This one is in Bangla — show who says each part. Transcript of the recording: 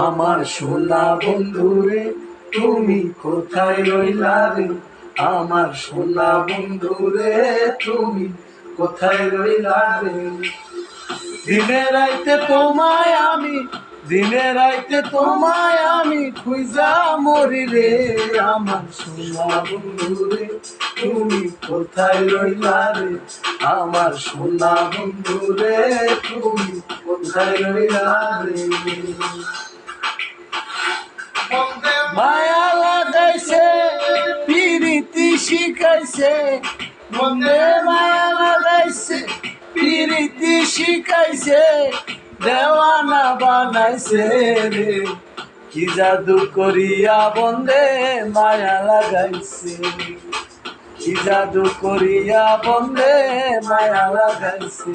Speaker 1: আমার সোনা বন্ধুরে তুমি কোথায় রইলা রে, আমার সোনা বন্ধুরে তুমি কোথায় রইলা রে। দিনে রাইতে তোমায় আমি, দিনে রাইতে তোমায় আমি খুঁজা মরি রে, আমার সোনা বন্ধুরে তুমি কোথায় রইলা রে, আমার সোনা বন্ধুরে তুমি কোথায় রইলা রে। মায়া লাগাইছে পিরিতি শিখাইছে, মনে মায়া লাগাইছে পিরিতি শিখাইছে, দেওয়ানা বানাইছে রে, কি জাদু করিয়া বন্দে মায়া লাগাইছে, কি জাদু করিয়া বন্দে মায়া লাগাইছে।